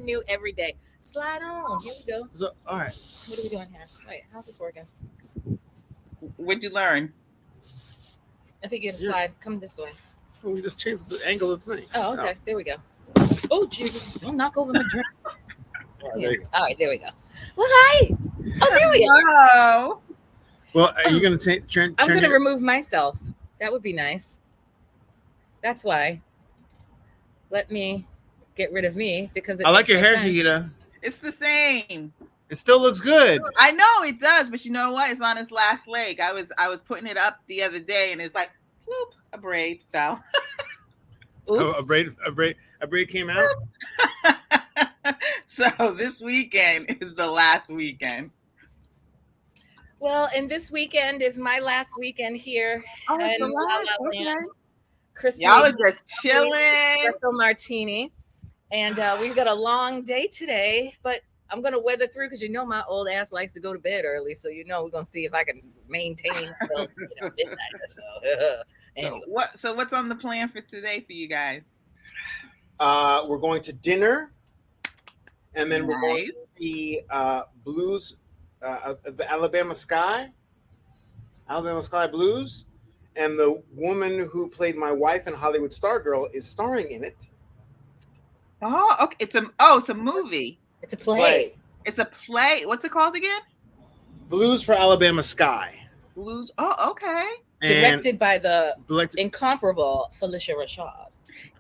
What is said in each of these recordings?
new every day. Slide on. Here we go. So, all right. What are we doing here? Wait, how's this working? What'd you learn? I think you have to slide. Come this way. Oh, we just changed the angle of the thing. Oh, okay. There we go. Oh, Jesus. Don't knock over my drink. All right, there you go. All right, there we go. Well, hi. Oh, there we go. Oh. Well, are you going to turn? I'm going to remove myself. That would be nice. That's why. Let me get rid of me because I like your hair, Shahida. It's the same. It still looks good. I know it does, but you know what? It's on its last leg. I was putting it up the other day, and it's like, bloop, a braid fell. A braid came out. So this weekend is the last weekend. Well, and this weekend is my last weekend here. Oh, it's the in La La last. Land. Okay. Chris Y'all made are just chilling. espresso martini, and we've got a long day today, but I'm gonna weather through because my old ass likes to go to bed early, so we're gonna see if I can maintain till midnight or so. Anyway. So what's on the plan for today for you guys? We're going to dinner, and then we're going to see Blues, the Alabama Sky Blues, and the woman who played my wife in Hollywood Stargirl is starring in it. Oh, okay. It's a movie. It's a play. It's a play. What's it called again? Blues for Alabama Sky. Blues. Oh, okay. Directed by the incomparable Felicia Rashad.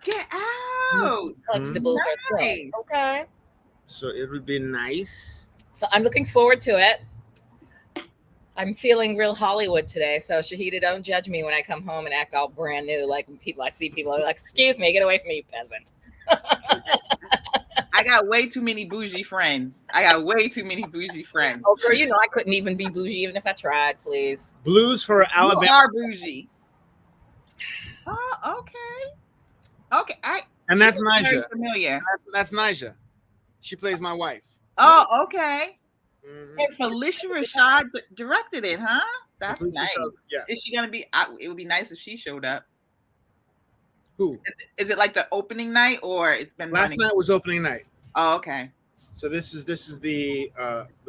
Get out. Huxtable Nice. Okay. So it would be nice. So I'm looking forward to it. I'm feeling real Hollywood today. So Shahida, don't judge me when I come home and act all brand new. Like when I see people are like, excuse me, get away from me, you peasant. I got way too many bougie friends. Oh, girl, I couldn't even be bougie even if I tried, please. Blues for Alabama. You are bougie. Oh, okay. Okay. And that's Nyjah. Familiar. That's Nyjah. She plays my wife. Oh, okay. Mm-hmm. And Felicia Rashad directed it, huh? That's Felicia nice. Rashad, yes. Is she gonna be? It would be nice if she showed up. Who? Is it like the opening night, or it's been last night was opening night? Oh, okay. So this is the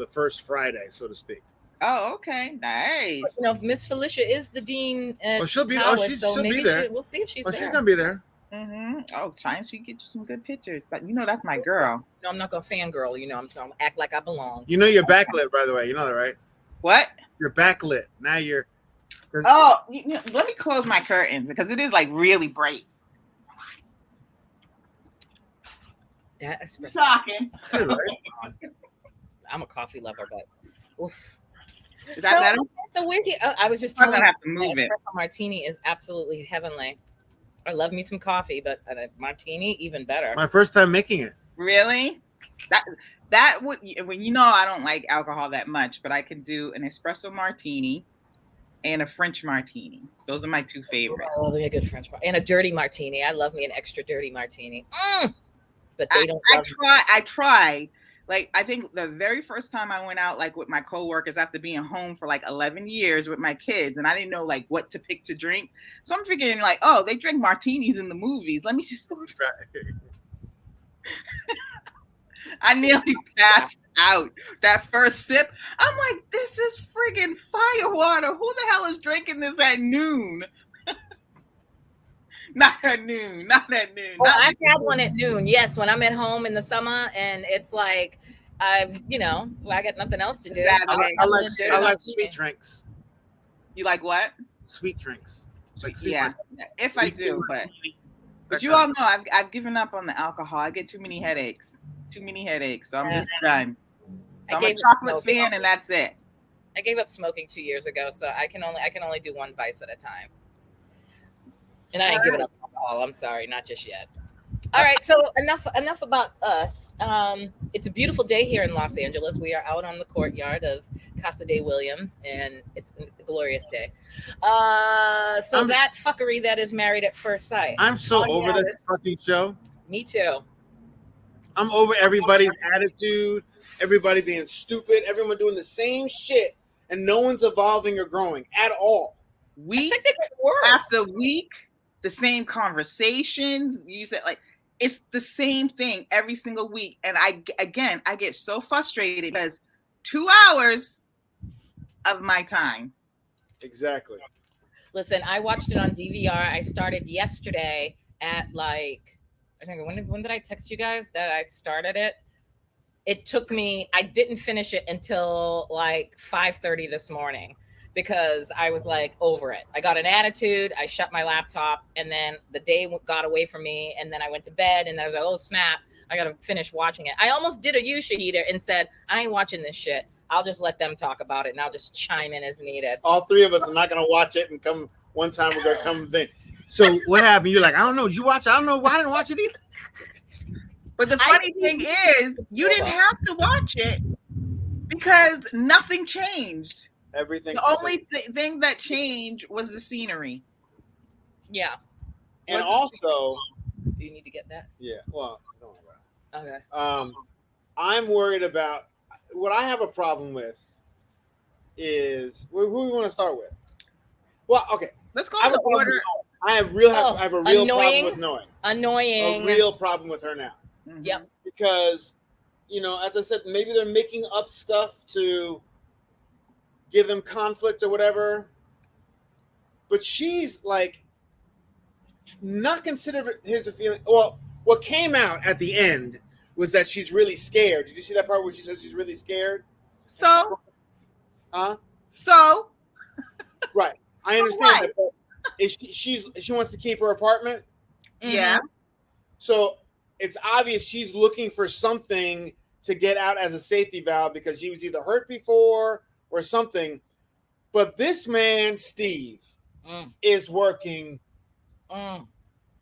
first Friday, so to speak. Oh, okay, nice. Miss Felicia is the dean. At she'll be. Howard, She'll be there. We'll see if she's there. She's gonna be there. Mm-hmm. Oh, trying to get you some good pictures, but that's my girl. No, I'm not gonna fangirl. I'm gonna act like I belong. You're backlit, by the way. You know that, right? What? You're backlit. Now you're. Oh, let me close my curtains because it is like really bright. That espresso. Talking. I'm a coffee lover, but oof. Is that better? So we're here. I was just I'm telling gonna have to move it. Martini is absolutely heavenly. I love me some coffee, but a martini even better. My first time making it. Really? That would I don't like alcohol that much, but I can do an espresso martini and a French martini. Those are my two favorites. I love me a good French martini and a dirty martini. I love me an extra dirty martini. But they don't. I tried. Like, I think the very first time I went out, like with my coworkers after being home for like 11 years with my kids, and I didn't know like what to pick to drink. So I'm figuring like, oh, they drink martinis in the movies. Let me just go try. I nearly passed out that first sip. I'm like, this is friggin' fire water. Who the hell is drinking this at noon? Not at noon. Well, I've had one at noon. Yes, when I'm at home in the summer and it's like I got nothing else to do. I like sweet drinks. You like what? Sweet drinks. Like sweet drinks. If I do, but you all know I've given up on the alcohol. I get too many headaches. So I'm just done. So I'm a chocolate fan, and that's it. I gave up smoking 2 years ago, so I can only do one vice at a time. And I ain't giving up alcohol. I'm sorry, not just yet. All right, so enough about us. It's a beautiful day here in Los Angeles. We are out on the courtyard of Casa de Williams, and it's a glorious day. That fuckery that is Married at First Sight. I'm so over this fucking show. Me too. I'm over everybody's attitude, everybody being stupid, everyone doing the same shit, and no one's evolving or growing at all. Week after week, the same conversations. You said like it's the same thing every single week. And I get so frustrated because 2 hours of my time. Exactly. Listen, I watched it on DVR. I started yesterday at like, I think, when did I text you guys that I started it? It took me, I didn't finish it until like 5:30 this morning because I was like over it. I got an attitude. I shut my laptop, and then the day got away from me, and then I went to bed, and I was like, oh snap, I got to finish watching it. I almost did a you, Shahida, and said, I ain't watching this shit. I'll just let them talk about it, and I'll just chime in as needed. All three of us are not going to watch it and come one time we're going to come thing. So what happened? You're like, I don't know. Did you watch it? I don't know. I didn't watch it either. But the funny thing is, you didn't have to watch it because nothing changed. Everything. The only thing that changed was the scenery. Yeah. And also, do you need to get that? Yeah. Well, don't worry about it. Okay. I'm worried about what I have a problem with is who we want to start with. Well, okay. Let's go in order. I have a real problem with knowing. AnNOIying. A real problem with her now. Mm-hmm. Yep. Because, as I said, maybe they're making up stuff to give them conflict or whatever. But she's like not considered his feeling. Well, what came out at the end was that she's really scared. Did you see that part where she says she's really scared? So? Huh? So? Right. I understand that. But she wants to keep her apartment? Yeah. So it's obvious she's looking for something to get out as a safety valve because she was either hurt before or something. But this man, Steve, is working.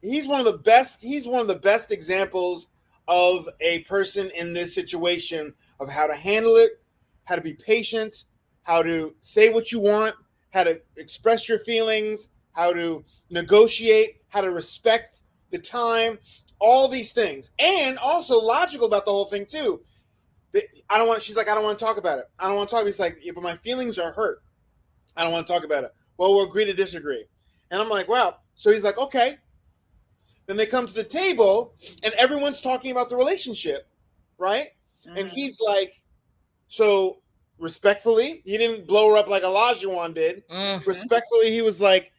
He's one of the best. He's one of the best examples of a person in this situation of how to handle it, how to be patient, how to say what you want, how to express your feelings, how to negotiate, how to respect the time, all these things. And also logical about the whole thing too. She's like, I don't want to talk about it. I don't want to talk. He's like, yeah, but my feelings are hurt. I don't want to talk about it. Well, we'll agree to disagree. And I'm like, wow. So he's like, okay. Then they come to the table and everyone's talking about the relationship, right? Mm-hmm. And he's like, so respectfully, he didn't blow her up like Olajuwon did. Mm-hmm. Respectfully, he was like,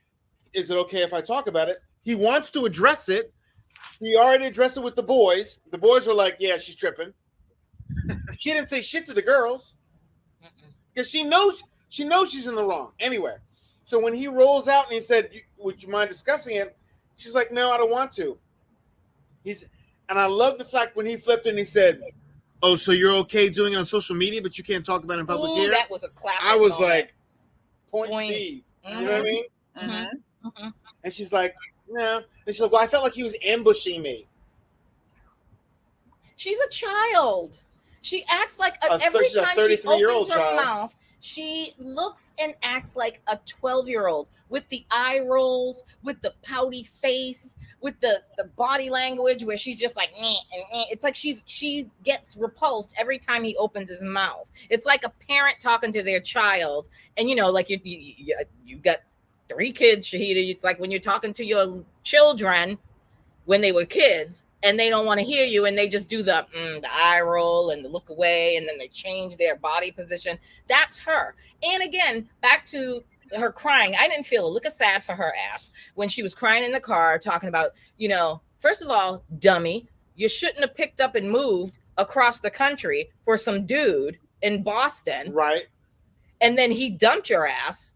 is it okay if I talk about it? He wants to address it. He already addressed it with the boys. The boys were like, yeah, she's tripping. She didn't say shit to the girls because she knows she's in the wrong. Anyway, so when he rolls out and he said, would you mind discussing it? She's like, no, I don't want to. And I love the fact when he flipped and he said, oh, so you're okay doing it on social media, but you can't talk about it in public here? That was a classic. I was moment. Like, point Steve. Mm-hmm. You know what I mean? Mm-hmm. Mm-hmm. And she's like, no. And she's like, well, I felt like he was ambushing me. She's a child. She acts like every time she opens her mouth, she looks and acts like a 12-year-old with the eye rolls, with the pouty face, with the body language where she's just like, meh, and meh. It's like she gets repulsed every time he opens his mouth. It's like a parent talking to their child, and like you got 3 kids, Shahida. It's like when you're talking to your children when they were kids and they don't want to hear you and they just do the eye roll and the look away and then they change their body position. That's her. And again, back to her crying. I didn't feel a lick of sad for her ass when she was crying in the car talking about, first of all, dummy, you shouldn't have picked up and moved across the country for some dude in Boston. Right. And then he dumped your ass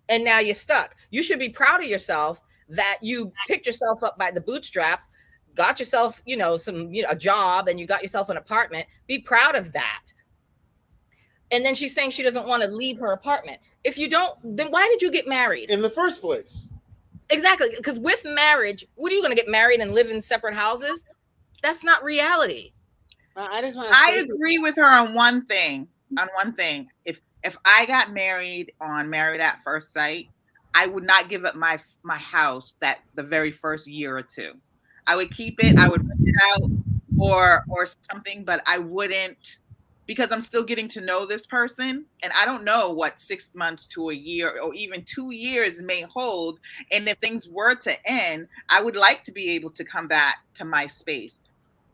and now you're stuck. You should be proud of yourself that you picked yourself up by the bootstraps, got yourself, a job, and you got yourself an apartment. Be proud of that. And then she's saying she doesn't want to leave her apartment. If you don't, then why did you get married? In the first place. Exactly. Because with marriage, what are you going to get married and live in separate houses? That's not reality. I agree with her on one thing. If I got married on Married at First Sight, I would not give up my house the very first year or two. I would keep it. I would rent it out or something, but I wouldn't because I'm still getting to know this person, and I don't know what 6 months to a year or even 2 years may hold. And if things were to end, I would like to be able to come back to my space.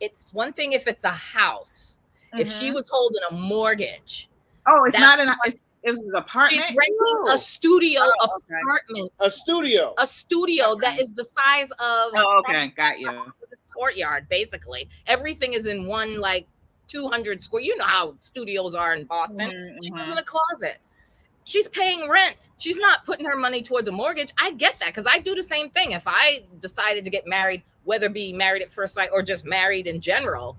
It's one thing if it's a house. If she Mhm. was holding a mortgage. Oh, it's not that's it was an apartment. She's renting a studio okay. apartment. A studio. A studio that is the size of Oh, okay, got you. this courtyard, basically. Everything is in one like 200 square. You know how studios are in Boston. She lives in a closet. She's paying rent. She's not putting her money towards a mortgage. I get that because I do the same thing. If I decided to get married, whether be married at first sight or just married in general,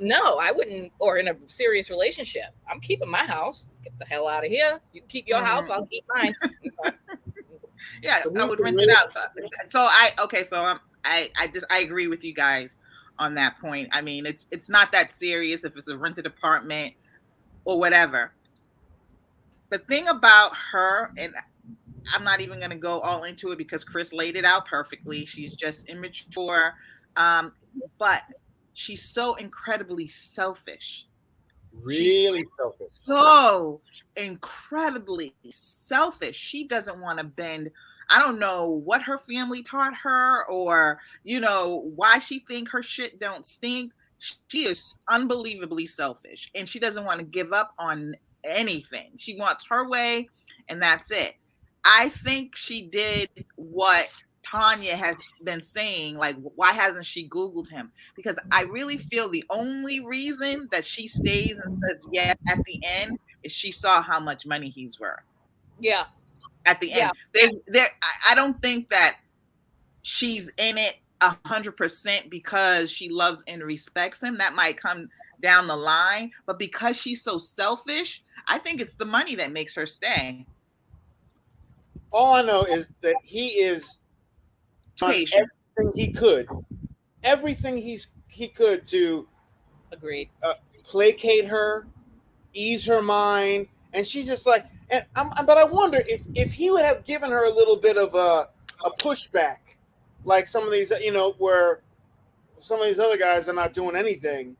no, I wouldn't, or in a serious relationship. I'm keeping my house. Get the hell out of here. You keep your house, I'll keep mine. Yeah, I would rent it out. So I agree with you guys on that point. I mean, it's not that serious if it's a rented apartment or whatever. The thing about her, and I'm not even going to go all into it because Chris laid it out perfectly. She's just immature, but she's so incredibly selfish. Really selfish. So incredibly selfish. She doesn't want to bend. I don't know what her family taught her, or why she think her shit don't stink. She is unbelievably selfish, and she doesn't want to give up on anything. She wants her way, and that's it. I think she did what Tanya has been saying, like, why hasn't she Googled him? Because I really feel the only reason that she stays and says yes at the end is she saw how much money he's worth. Yeah. At the end. I don't think that she's in it 100% because she loves and respects him. That might come down the line. But because she's so selfish, I think it's the money that makes her stay. All I know is that he is patient. Everything he could to agreed placate her, ease her mind, and she's just like, but I wonder if he would have given her a little bit of a pushback, like some of these, where some of these other guys are not doing anything.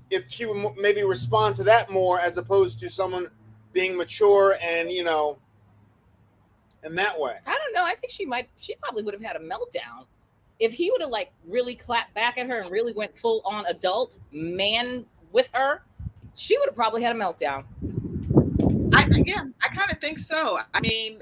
If she would maybe respond to that more as opposed to someone being mature and in that way. I don't know. I think she probably would have had a meltdown if he would have like really clapped back at her and really went full on adult man with her. She would have probably had a meltdown. I kind of think so. I mean,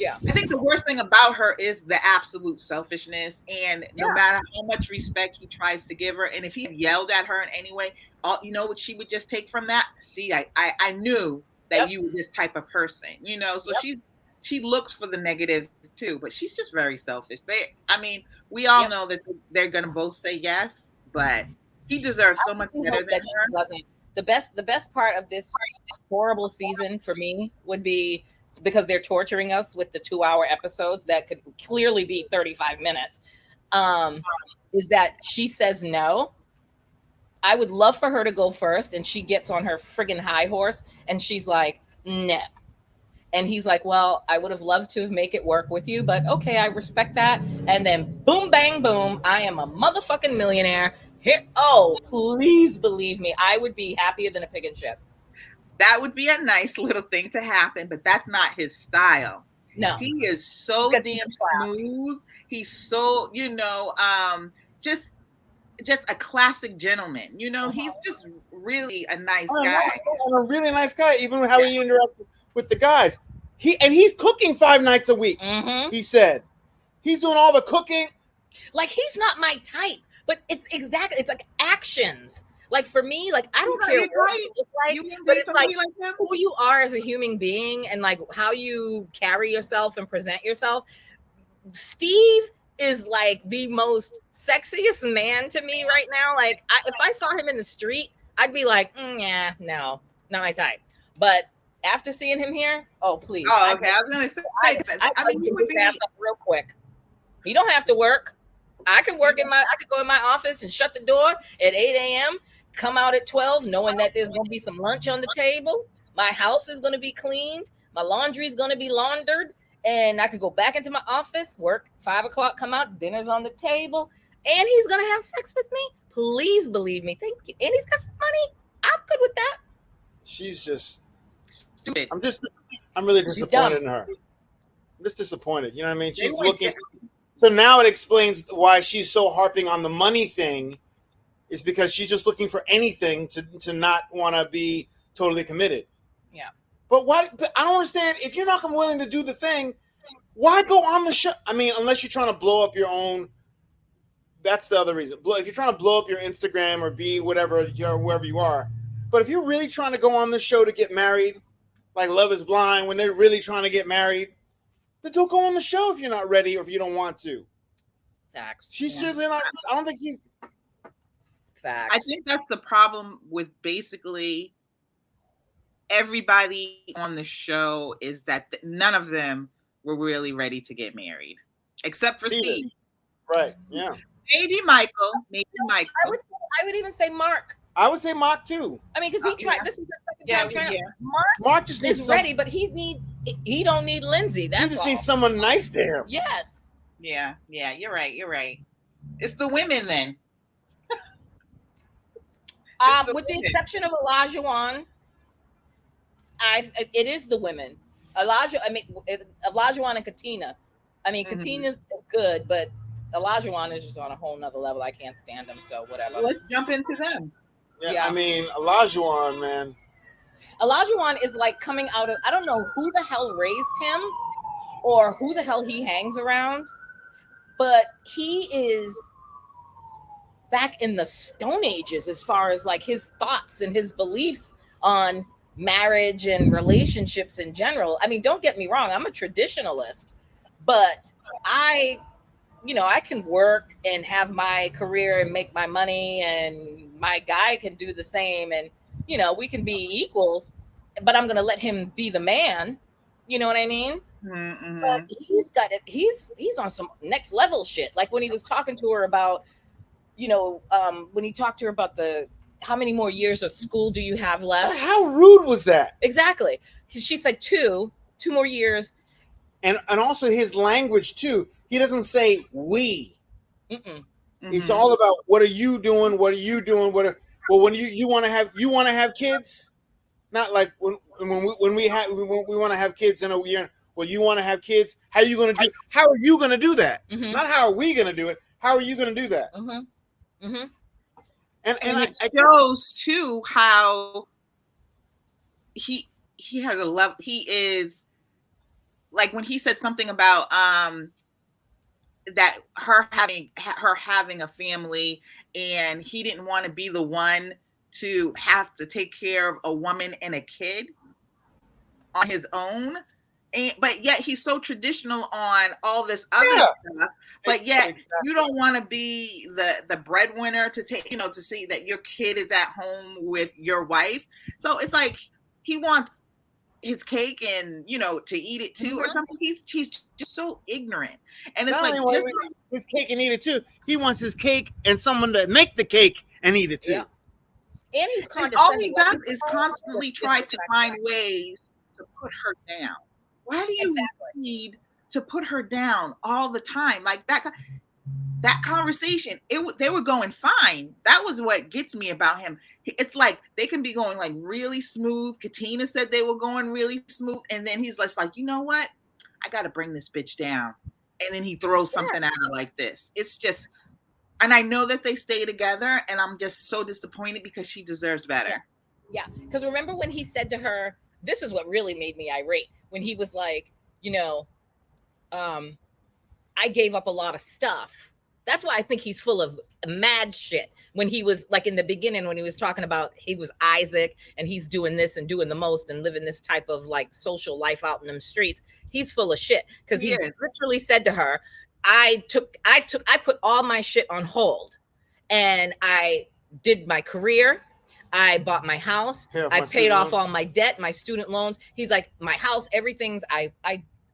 I think the worst thing about her is the absolute selfishness, and no matter how much respect he tries to give her, and if he yelled at her in any way, what she would just take from that? See, I knew that you were this type of person, so she looks for the negative too, but she's just very selfish. We all know that they're going to both say yes, but he deserves so much better than her. The best part of this horrible season for me would be, because they're torturing us with the 2-hour episodes that could clearly be 35 minutes, is that she says no. I would love for her to go first, and she gets on her friggin' high horse, and she's like, no. And he's like, well, I would have loved to make it work with you, but okay, I respect that. And then boom, bang, boom, I am a motherfucking millionaire. Here, please believe me, I would be happier than a pig in shit. That would be a nice little thing to happen, but that's not his style. No. He is so damn smooth. He's so, just a classic gentleman. He's just really a nice guy. A really nice guy, even how he interacts with the guys. He's cooking 5 nights a week. Mm-hmm. He said he's doing all the cooking. Like, he's not my type, but it's like actions. Like, for me, like, I don't care what you look like, but it's like who you are as a human being and like how you carry yourself and present yourself. Steve is like the most sexiest man to me right now. Like, if I saw him in the street, I'd be like, yeah, no, not my type. But after seeing him here, please. Oh, okay. I was gonna say, I mean, you would be up real quick. He don't have to work. I could go in my office and shut the door at 8 a.m., come out at 12, knowing that there's going to be some lunch on the table. My house is going to be cleaned. My laundry is going to be laundered. And I could go back into my office, work 5 o'clock, come out, dinner's on the table. and he's gonna have sex with me. Please believe me. Thank you. And he's got some money. I'm good with that. She's just Stupid. I'm really She's disappointed dumb. in her. I'm just disappointed. You know what I mean? They She's went looking. So now it explains why she's so harping on the money thing, is because she's just looking for anything to not want to be totally committed. Yeah. But what? But I don't understand. If you're not willing to do the thing, why go on the show? I mean, unless you're trying to blow up your own. That's the other reason. If you're trying to blow up your Instagram or be whatever, wherever you are. But if you're really trying to go on the show to get married, like Love is Blind, when they're really trying to get married, then don't go on the show if you're not ready or if you don't want to. Facts. She's certainly not. I don't think she's. Facts. I think that's the problem with basically everybody on the show is that none of them were really ready to get married, except for Steve. Right. Yeah. Maybe Michael. Maybe Michael. I would even say Mark. I would say Mark too. I mean, because he tried. Yeah. This was his second time trying. Mark just needs is ready, but he don't need Lindsey. That's he just all. needs someone nice to him. Yes. Yeah. You're right. It's the women then. With the exception of Olajuwon, it is the women. Olajuwon and Katina. I mean, Katina is good, but Olajuwon is just on a whole nother level. I can't stand him, so whatever. Let's jump into them. Yeah. I mean, Olajuwon, man. Olajuwon is like coming out of, I don't know who the hell raised him or who the hell he hangs around, but he is back in the Stone Ages as far as like his thoughts and his beliefs on marriage and relationships in general. I mean, don't get me wrong, I'm a traditionalist, but I can work and have my career and make my money, and my guy can do the same, and we can be equals, but I'm gonna let him be the man. You know what I mean? Mm-hmm. But he's got it. He's on some next level shit. Like when he was talking to her about, when he talked to her about how many more years of school do you have left? How rude was that? Exactly. She said two more years. And also his language too. He doesn't say we. Mm-mm. It's all about what are you doing? What are you doing? When you want to have kids, not like when we want to have kids in a year. Well, you want to have kids. How are you going to do that? Mm-hmm. Not how are we going to do it? How are you going to do that? Mm-hmm. Mm-hmm. And it shows too how he has a level. He is like when he said something about that her having a family, and he didn't want to be the one to have to take care of a woman and a kid on his own. But yet he's so traditional on all this other stuff. But yet you don't want to be the breadwinner to take, to see that your kid is at home with your wife. So it's like he wants his cake and to eat it too or something. He's just so ignorant. And it's not like his cake and eat it too. He wants his cake and someone to make the cake and eat it too. Yeah. And he's condescending. All he does is constantly try to find ways to put her down. Why do you need to put her down all the time? Like that conversation, they were going fine. That was what gets me about him. It's like they can be going like really smooth. Katina said they were going really smooth. And then he's just like, you know what? I got to bring this bitch down. And then he throws something at her like this. It's just, and I know that they stay together, and I'm just so disappointed because she deserves better. Yeah. Because remember when he said to her, this is what really made me irate, when he was like, I gave up a lot of stuff. That's why I think he's full of mad shit. When he was like in the beginning, when he was talking about he was Isaac and he's doing this and doing the most and living this type of like social life out in them streets, he's full of shit. Because he literally said to her, I put all my shit on hold, and I did my career. I bought my house. I paid off all my debt, my student loans. He's like, my house, everything's, I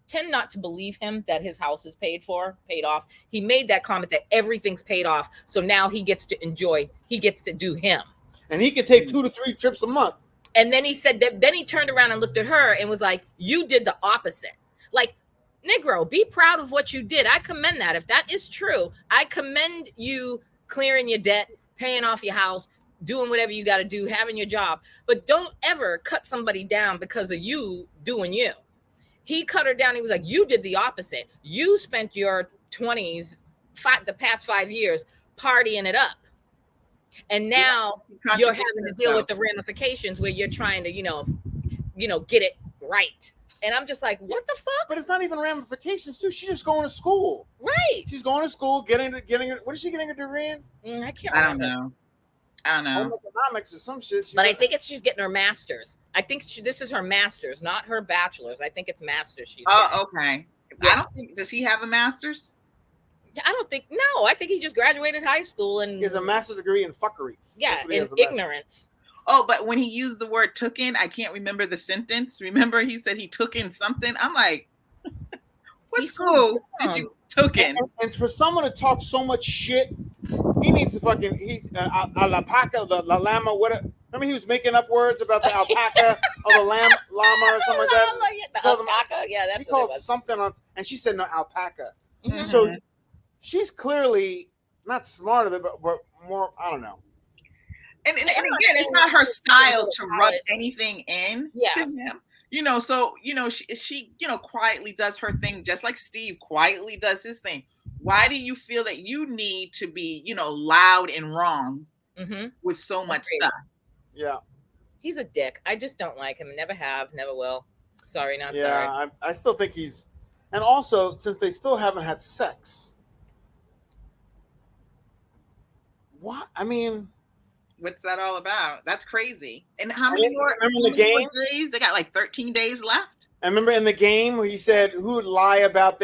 tend not to believe him that his house is paid off. He made that comment that everything's paid off. So now he gets to enjoy, he gets to do him. And he could take 2 to 3 trips a month. And then he said that, then he turned around and looked at her and was like, you did the opposite. Like, Negro, be proud of what you did. I commend that. If that is true, I commend you clearing your debt, paying off your house, doing whatever you got to do, having your job. But don't ever cut somebody down because of you doing you. He cut her down. He was like, you did the opposite. You spent your 20s, the past 5 years, partying it up. And now you're having to deal with the ramifications where you're trying to, get it right. And I'm just like, what the fuck? But it's not even ramifications, too. She's just going to school. Right. She's going to school, getting her. What is she getting a degree in? I can't remember. I don't know. Economics or some shit. But I think she's getting her master's. I think this is her master's, not her bachelor's. I think it's master's. Okay. Yeah. I don't think. Does he have a master's? I don't think. No, I think he just graduated high school and he has a master's degree in fuckery. Yeah, in ignorance. Oh, but when he used the word took in, I can't remember the sentence. Remember, he said he took in something. I'm like, what school did you took in? And for someone to talk so much shit, he needs to fucking. He's alpaca, the llama. What? Remember, he was making up words about the alpaca or the llama or something like that. The alpaca, yeah, that's he called something on, and she said no alpaca. Mm-hmm. So she's clearly not smarter than, but more. I don't know. And again, it's not her style to rub anything in to him. So she quietly does her thing, just like Steve quietly does his thing. Why do you feel that you need to be, loud and wrong with so much stuff? Yeah, he's a dick. I just don't like him. Never have, never will. Sorry, not sorry. Yeah, I still think he's, and also since they still haven't had sex. What? I mean, what's that all about? That's crazy. And how many more? Remember the game? Days? They got like 13 days left. I remember in the game where he said who would lie about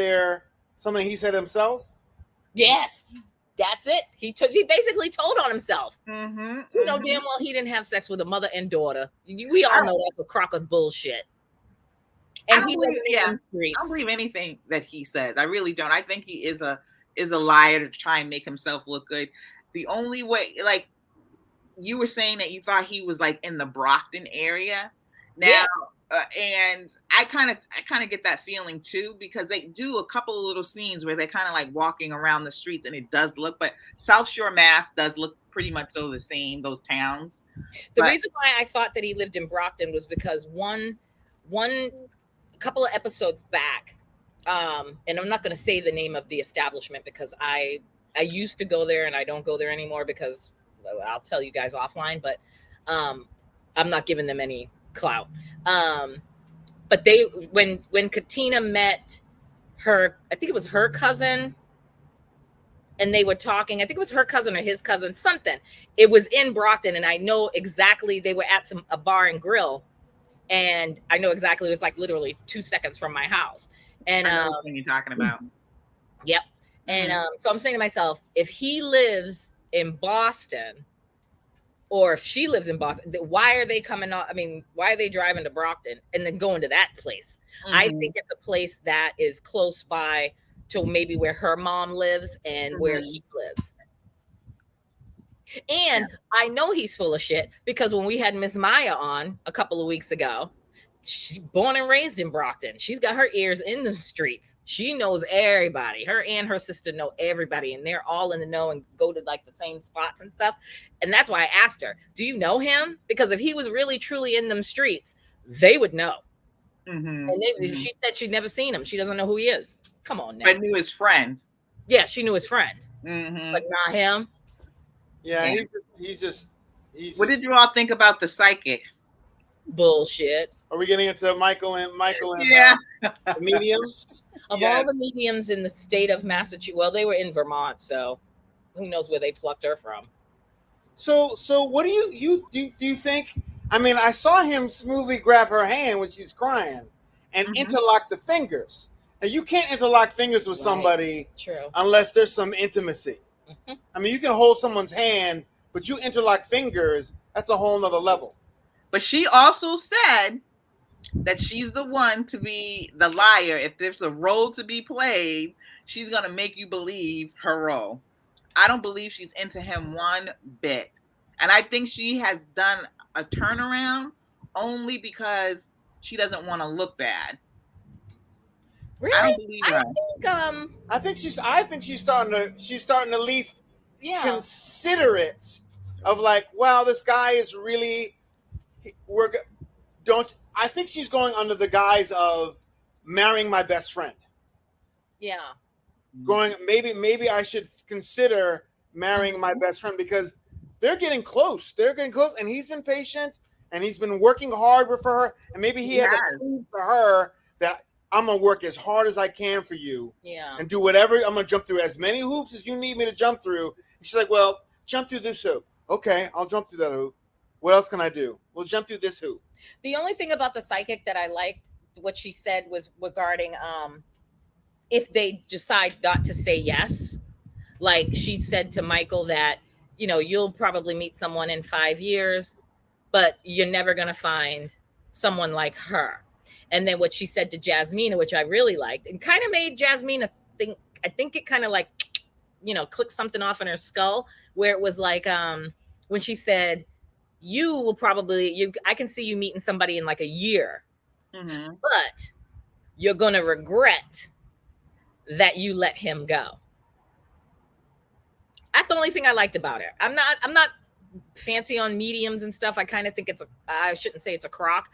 something he said himself. Yes, that's it. He basically told on himself. Mm-hmm, you know damn well he didn't have sex with a mother and daughter. We all know that's a crock of bullshit. And I don't believe anything that he says. I really don't. I think he is a liar to try and make himself look good. The only way, like you were saying that you thought he was like in the Brockton area now, and I kind of get that feeling too, because they do a couple of little scenes where they're kind of like walking around the streets, and it does look, but South Shore, Mass does look pretty much the same, those towns. The reason why I thought that he lived in Brockton was because one couple of episodes back, and I'm not going to say the name of the establishment because I used to go there and I don't go there anymore because I'll tell you guys offline, but I'm not giving them any clout. But when Katina met her, I think it was her cousin, and they were talking, I think it was her cousin or his cousin, something. It was in Brockton, and I know exactly they were at a bar and grill, and I know exactly it was like literally 2 seconds from my house. And I know what you're talking about. Yep. And so I'm saying to myself, if he lives in Boston, or if she lives in Boston, why are they coming on? I mean, why are they driving to Brockton and then going to that place? Mm-hmm. I think it's a place that is close by to maybe where her mom lives and where he lives. And I know he's full of shit because when we had Miss Maya on a couple of weeks ago, she's born and raised in Brockton. She's got her ears in the streets. She knows everybody. Her and her sister know everybody, and they're all in the know and go to like the same spots and stuff. And that's why I asked her, do you know him? Because if he was really truly in them streets, they would know. Mm-hmm. And she said she'd never seen him. She doesn't know who he is. Come on now. But knew his friend. Yeah, she knew his friend. Mm-hmm. But not him. Yeah, he's just. What did you all think about the psychic? Bullshit. Are we getting into Michael and the medium? Of all the mediums in the state of Massachusetts, well, they were in Vermont, so who knows where they plucked her from. So what do you think? I mean, I saw him smoothly grab her hand when she's crying and interlock the fingers. Now, you can't interlock fingers with somebody unless there's some intimacy. Mm-hmm. I mean, you can hold someone's hand, but you interlock fingers, that's a whole nother level. But she also said that she's the one to be the liar. If there's a role to be played, she's going to make you believe her role. I don't believe she's into him one bit. And I think she has done a turnaround only because she doesn't want to look bad. Really? I don't believe her. I think she's starting to at least consider it, of like, wow, this guy is really I think she's going under the guise of marrying my best friend. Yeah. Going, maybe I should consider marrying my best friend, because they're getting close. And he's been patient and he's been working hard for her. And maybe he had to prove to her that I'm gonna work as hard as I can for you. Yeah. And do whatever. I'm gonna jump through as many hoops as you need me to jump through. And she's like, well, jump through this hoop. Okay, I'll jump through that hoop. What else can I do? We'll jump through this hoop. The only thing about the psychic that I liked, what she said, was regarding if they decide not to say yes. Like she said to Michael that, you know, you'll probably meet someone in 5 years, but you're never going to find someone like her. And then what she said to Jasmina, which I really liked, and kind of made Jasmina think, I think it kind of like, you know, clicked something off in her skull, where it was like, when she said, you will probably, I can see you meeting somebody in like a year, but you're going to regret that you let him go. That's the only thing I liked about her. I'm not fancy on mediums and stuff. I kind of think I shouldn't say it's a crock,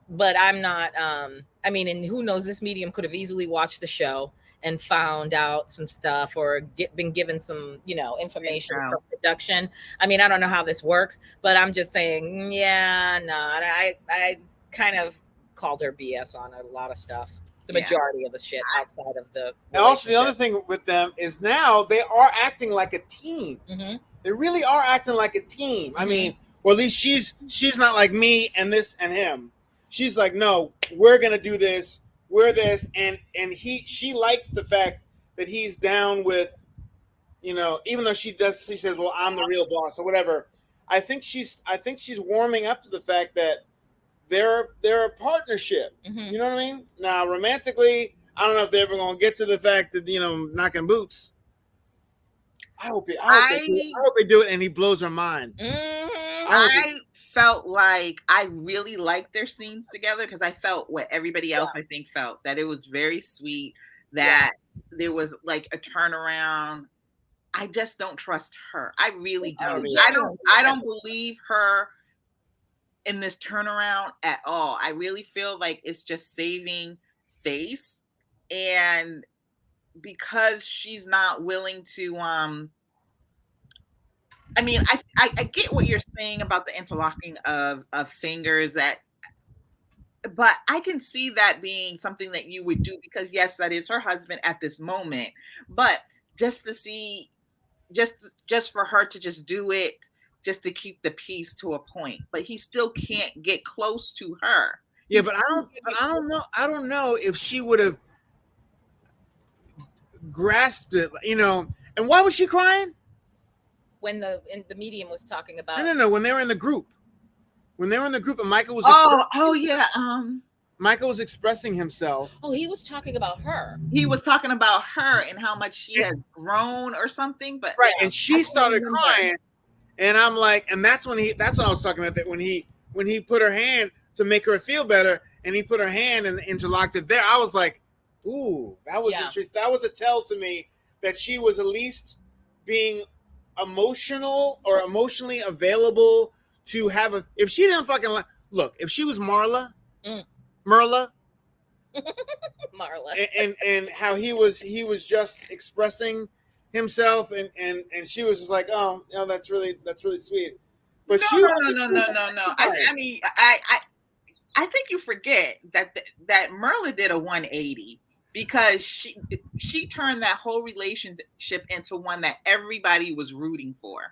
but I'm not, I mean, and who knows, this medium could have easily watched the show and found out some stuff, or been given some, you know, information from production. I mean, I don't know how this works, but I'm just saying, yeah, no, I kind of called her BS on a lot of stuff. The majority of the shit outside of the. And also, the other thing with them is now they are acting like a team. Mm-hmm. They really are acting like a team. Mm-hmm. I mean, or at least she's not like me and this and him. She's like, no, we're gonna do this. We're this, and she likes the fact that he's down with, you know, even though she says, well, I'm the real boss or whatever. I think she's warming up to the fact that they're a partnership. Mm-hmm. You know what I mean? Now, romantically, I don't know if they're ever gonna get to the fact that, you know, knocking boots. I hope they do it, and he blows her mind. Mm-hmm. I felt like I really liked their scenes together, because I felt what everybody else I think felt, that it was very sweet, that there was like a turnaround. I just don't trust her. I really don't. I don't believe her in this turnaround at all. I really feel like it's just saving face, and because she's not willing to I mean, I get what you're saying about the interlocking of fingers, but I can see that being something that you would do, because yes, that is her husband at this moment, but just to see, just for her to just do it, just to keep the peace to a point, but he still can't get close to her. Yeah, but I don't know if she would have grasped it, you know. And why was she crying? When the medium was talking about no, when they were in the group, and Michael was Michael was expressing himself. Oh, he was talking about her. He was talking about her and how much she has grown or something. But right, and she started crying, and I'm like, and that's what I was talking about. That when he put her hand to make her feel better, and he put her hand and interlocked it there, I was like, ooh, that was interesting. That was a tell to me that she was at least being emotional or emotionally available to have if she didn't fucking look, if she was Merla, and how he was just expressing himself, and she was just like, oh, you know, that's really sweet. But no. I mean, I think you forget that Merla did a 180. Because she turned that whole relationship into one that everybody was rooting for.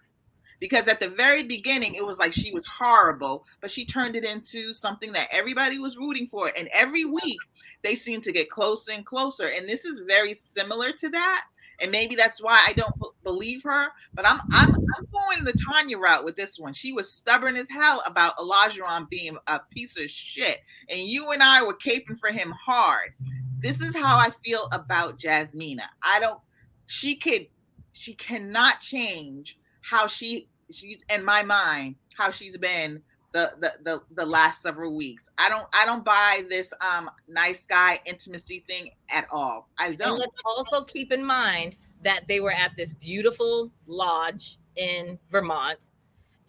Because at the very beginning, it was like she was horrible, but she turned it into something that everybody was rooting for. And every week, they seem to get closer and closer. And this is very similar to that. And maybe that's why I don't believe her. But I'm going the Tanya route with this one. She was stubborn as hell about Olajuwon being a piece of shit. And you and I were caping for him hard. This is how I feel about Jasmina. She cannot change how she's in my mind, how she's been the last several weeks. I don't buy this nice guy intimacy thing at all. I And don't. let's also keep in mind that they were at this beautiful lodge in Vermont,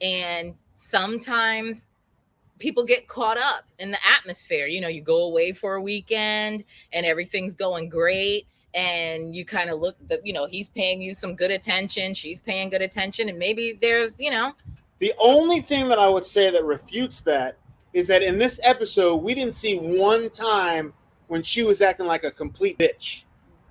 and sometimes people get caught up in the atmosphere. You know, you go away for a weekend and everything's going great, and you kind of look he's paying you some good attention, she's paying good attention, and maybe there's The only thing that I would say that refutes that is that in this episode, we didn't see one time when she was acting like a complete bitch.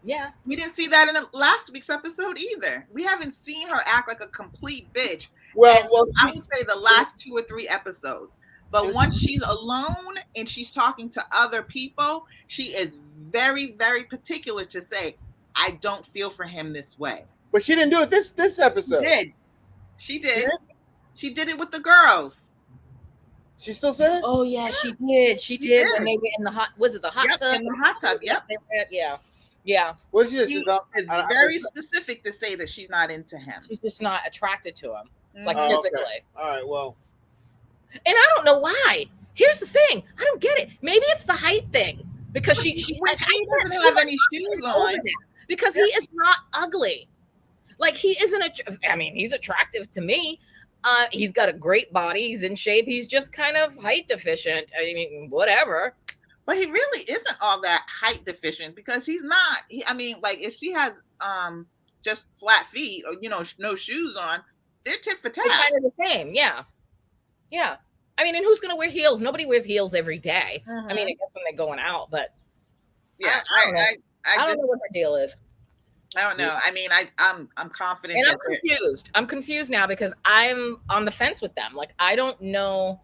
Yeah. We didn't see that in the last week's episode either. We haven't seen her act like a complete bitch. Well, I would say the last 2 or 3 episodes. But once she's alone and she's talking to other people, she is very, very particular to say, I don't feel for him this way. But she didn't do it this episode. She did. She did it with the girls. She still said it? Oh yeah, she did. She did when they were in the hot tub? In the hot tub, yep. Yeah. What is She is very specific to say that she's not into him. She's just not attracted to him, like Oh, physically. okay. All right, well. And I don't know why. Here's the thing. I don't get it. Maybe it's the height thing. Because she doesn't have any shoes on. Because he is not ugly. Like he isn't he's attractive to me. He's got a great body. He's in shape. He's just kind of height deficient. I mean, whatever. But he really isn't all that height deficient because he's not. If she has just flat feet or no shoes on, they're tit for tat. They're kind of the same. Yeah. Yeah. I mean, and who's going to wear heels? Nobody wears heels every day. Mm-hmm. I mean, I guess when they're going out, but yeah, I don't know what her deal is. I don't know. I mean, I'm confident. And I'm confused. I'm confused now because I'm on the fence with them. Like, I don't know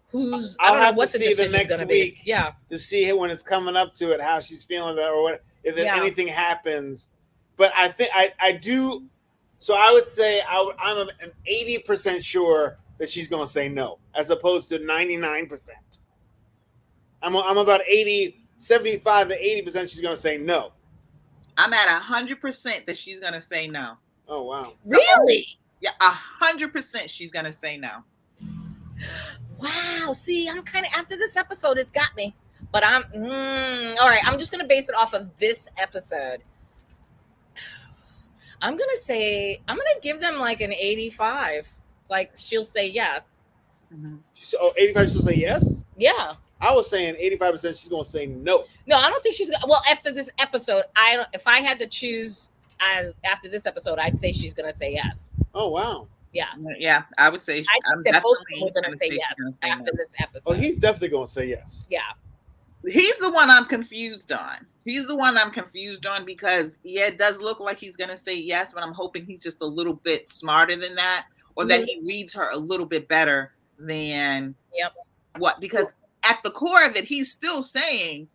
who's. I'll I don't have know what to the see the decision's next gonna week. be. Yeah. To see when it's coming up to it, how she's feeling about it, or what if anything happens. But I think I do. So I would say I'm an 80% sure that she's going to say no, as opposed to 99%. I'm about 75 to 80% she's going to say no. I'm at 100% that she's going to say no. Oh, wow. Really? Yeah, 100% she's going to say no. Wow. See, I'm kind of, after this episode, it's got me. But I'm, all right, I'm just going to base it off of this episode. I'm going to give them like an 85. Like, she'll say yes. Mm-hmm. 85 she'll say yes? Yeah. I was saying 85% she's going to say no. No, I don't think she's going to. Well, after this episode, if I had to choose after this episode, I'd say she's going to say yes. Oh, wow. Yeah. Yeah, I would say I'm definitely going to say yes after this episode. Oh, he's definitely going to say yes. Yeah. He's the one I'm confused on. Because, yeah, it does look like he's going to say yes, but I'm hoping he's just a little bit smarter than that, or that he reads her a little bit better than what, because at the core of it, he's still saying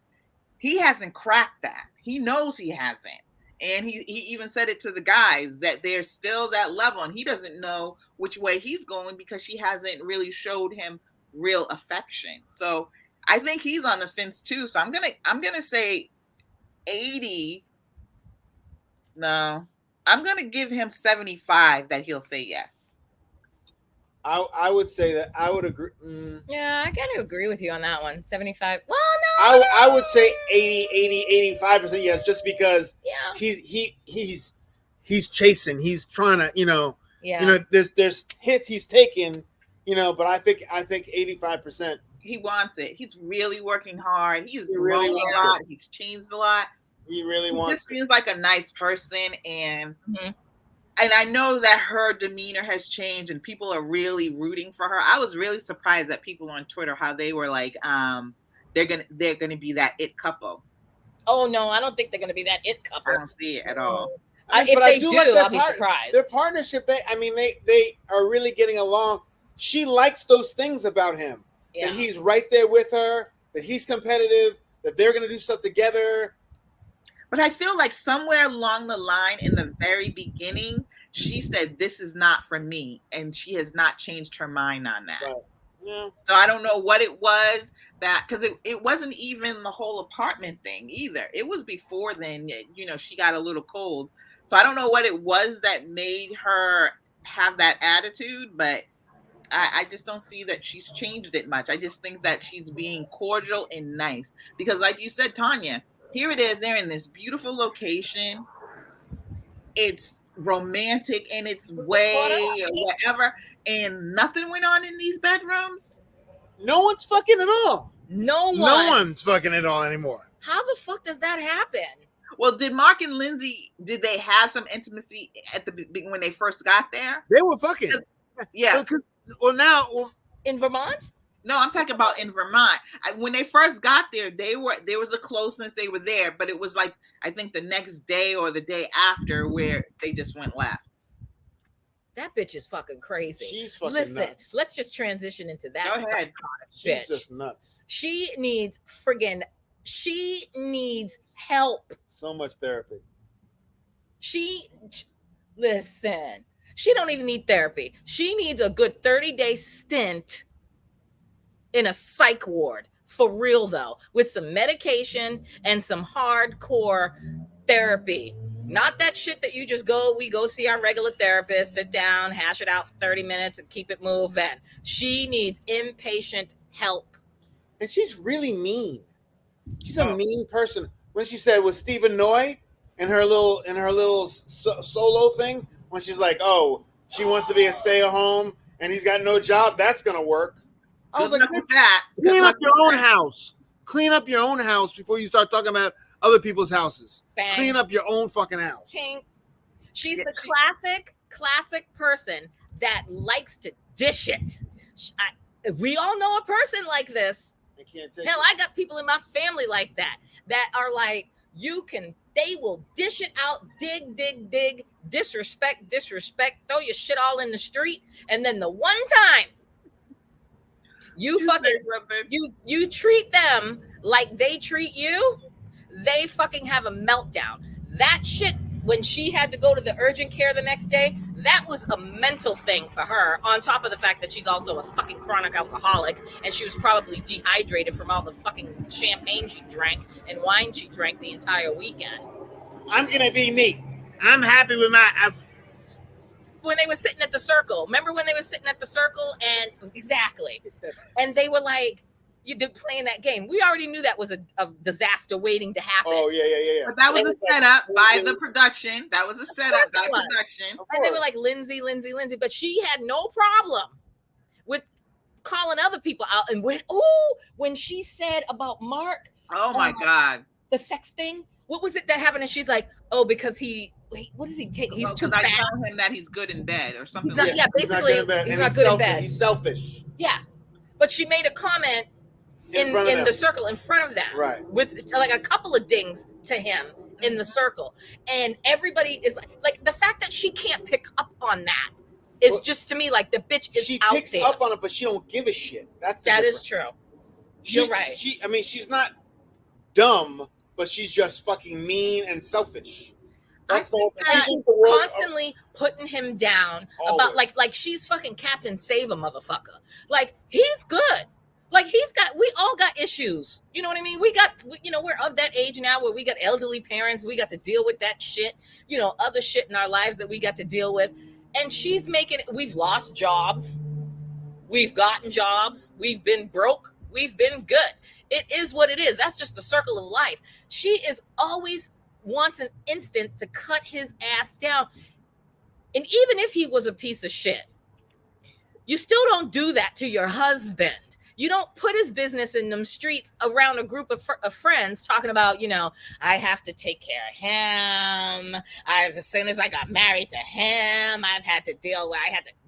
he hasn't cracked that. He knows he hasn't. And he even said it to the guys that there's still that level, and he doesn't know which way he's going because she hasn't really showed him real affection. So I think he's on the fence too. So I'm gonna say 80. No, I'm gonna give him 75 that he'll say yes. I would say that I would agree. Yeah, I got to agree with you on that one. 75. Well, no. I would say 80, 85% yes, just because he's chasing. He's trying to, there's hits he's taking, but I think 85%. He wants it. He's really working hard. He's grown a lot. He's changed a lot. He really wants it. He seems like a nice person, and I know that her demeanor has changed and people are really rooting for her. I was really surprised at people on Twitter how they were like, they're gonna be that it couple. Oh no, I don't think they're gonna be that it couple. I don't see it at all. If they do, I'll be surprised. Their partnership, they are really getting along. She likes those things about him. Yeah. That he's right there with her, that he's competitive, that they're gonna do stuff together. But I feel like somewhere along the line in the very beginning, she said, this is not for me. And she has not changed her mind on that. Right. Yeah. So I don't know what it was because it wasn't even the whole apartment thing either. It was before then, she got a little cold. So I don't know what it was that made her have that attitude, but I just don't see that she's changed it much. I just think that she's being cordial and nice because, like you said, Tanya, here it is. They're in this beautiful location. It's romantic in its way or whatever, and nothing went on in these bedrooms. No one's fucking at all. No one's fucking at all anymore. How the fuck does that happen? Well, did Mark and Lindsey, did they have some intimacy at the when they first got there? They were fucking. Yeah. Well, in Vermont? No, I'm talking about in Vermont. When they first got there, there was a closeness. They were there, but it was like I think the next day or the day after where they just went left. That bitch is fucking crazy. She's fucking nuts. Let's just transition into that. Go ahead. She's bitch. Just nuts. She needs help. So much therapy. Listen. She don't even need therapy. She needs a good 30-day stint in a psych ward. For real, though, with some medication and some hardcore therapy. Not that shit that we go see our regular therapist, sit down, hash it out for 30 minutes and keep it moving. She needs inpatient help. And she's really mean. She's a mean person. When she said with Stephen Noy in her little solo thing, when she's like, oh, she wants to be a stay-at-home and he's got no job, that's going to work. I was like, clean up your own house. Clean up your own house before you start talking about other people's houses. Bang. Clean up your own fucking house. Tink. She's the classic person that likes to dish it. We all know a person like this. Hell, I got people in my family like that are like, they will dish it out, dig, disrespect, throw your shit all in the street, and then the one time you treat them like they treat you, they fucking have a meltdown. That shit, when she had to go to the urgent care the next day, that was a mental thing for her, on top of the fact that she's also a fucking chronic alcoholic, and she was probably dehydrated from all the fucking champagne she drank and wine she drank the entire weekend. I'm going to be me. I'm happy with my... When they were sitting at the circle. Remember when they were sitting at the circle? And exactly. And they were like, you did playing that game. We already knew that was a disaster waiting to happen. Oh, yeah. But that was a setup by the production. That was a setup by production. And they were like, Lindsey. But she had no problem with calling other people out. And when she said about Mark. Oh, my God. The sex thing. What was it that happened? And she's like, oh, because what does he take? He's too fast. I tell him that he's good in bed or something. Basically, he's not good in bed. He's selfish. Yeah. But she made a comment in the circle in front of them. Right. With like a couple of dings to him in the circle. And everybody is like the fact that she can't pick up on that is just to me like the bitch is out there. She picks up on it, but she don't give a shit. That is true. You're right. She's not dumb, but she's just fucking mean and selfish. That's constantly putting him down about like she's fucking Captain Save a motherfucker. Like he's good. Like we all got issues. You know what I mean? We're of that age now where we got elderly parents. We got to deal with that shit. Other shit in our lives that we got to deal with. And she's we've lost jobs. We've gotten jobs. We've been broke. We've been good. It is what it is. That's just the circle of life. She is always wants an instant to cut his ass down. And even if he was a piece of shit, you still don't do that to your husband. You don't put his business in them streets around a group of friends talking about, I have to take care of him. As soon as I got married to him, I had to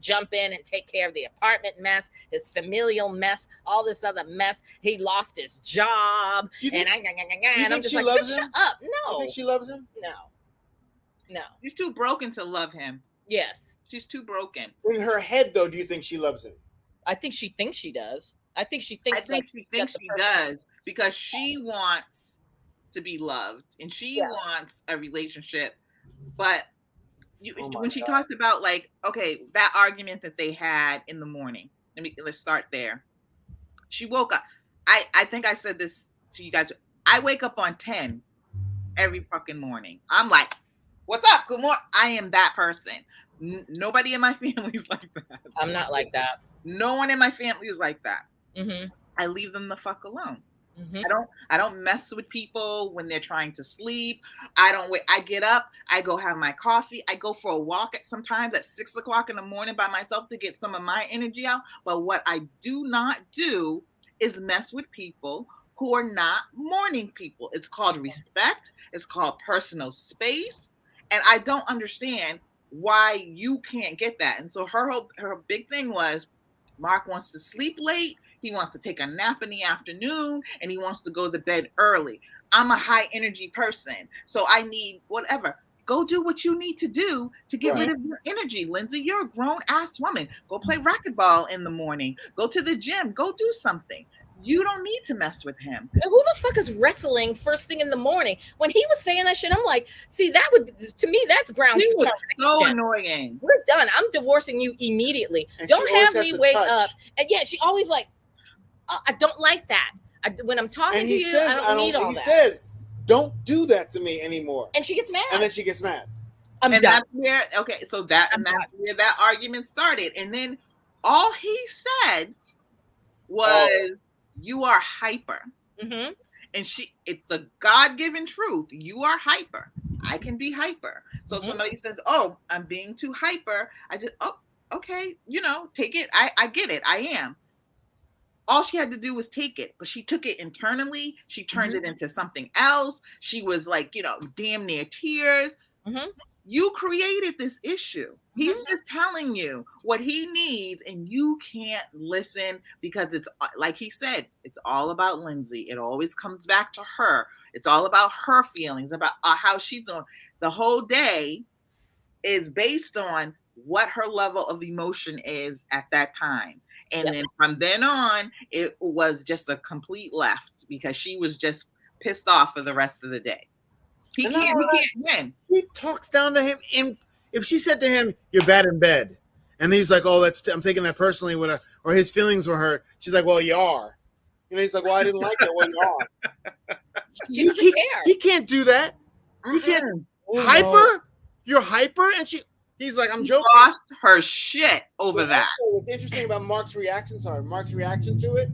jump in and take care of the apartment mess, his familial mess, all this other mess. He lost his job. And I'm just like, shut up. No. You think she loves him? No. She's too broken to love him. Yes. She's too broken. In her head, though, do you think she loves him? I think she thinks she does. I think she thinks she does because she wants to be loved and she wants a relationship. But when she talked about that argument that they had in the morning, let's start there. She woke up. I think I said this to you guys. I wake up on 10 every fucking morning. I'm like, what's up? Good morning. I am that person. Nobody in my family is like that. I'm not like that. No one in my family is like that. Mm-hmm. I leave them the fuck alone. Mm-hmm. I don't mess with people when they're trying to sleep. I don't wait. I get up, I go have my coffee. I go for a walk sometimes at 6 o'clock in the morning by myself to get some of my energy out. But what I do not do is mess with people who are not morning people. It's called respect. It's called personal space. And I don't understand why you can't get that. And so her big thing was, Mark wants to sleep late. He wants to take a nap in the afternoon, and he wants to go to bed early. I'm a high energy person, so I need whatever. Go do what you need to do to get rid of your energy, Lindsey. You're a grown ass woman. Go play racquetball in the morning. Go to the gym. Go do something. You don't need to mess with him. And who the fuck is wrestling first thing in the morning? When he was saying that shit, I'm like, see, that would, to me, that's grounds He for was so annoying. We're done. I'm divorcing you immediately. And Don't have me wake touch. up. And yeah, she always like, I don't like that. When I'm talking to you, says, I don't need all that. He says, don't do that to me anymore. And she gets mad. And then she gets mad. I'm done. That's where, okay, so that's where that argument started. And then all he said was, you are hyper. Mm-hmm. And it's the God-given truth. You are hyper. I can be hyper. So if somebody says, oh, I'm being too hyper, I just, oh, okay, take it. I get it. I am. All she had to do was take it, but she took it internally. She turned it into something else. She was like, damn near tears. Mm-hmm. You created this issue. He's just telling you what he needs, and you can't listen because it's like he said, it's all about Lindsey. It always comes back to her. It's all about her feelings, about how she's doing. The whole day is based on what her level of emotion is at that time. And then from then on, it was just a complete left because she was just pissed off for the rest of the day. He can't win. He talks down to him. If she said to him, "You're bad in bed," and he's like, "Oh, I'm taking that personally," or his feelings were hurt. She's like, "Well, you are." He's like, "Well, I didn't like that." Well, you are. She doesn't care. He can't do that. He can't. Hyper? You're hyper, and he's like, "I'm joking." Lost her shit over that. What's interesting about Mark's reaction? Mark's reaction to it.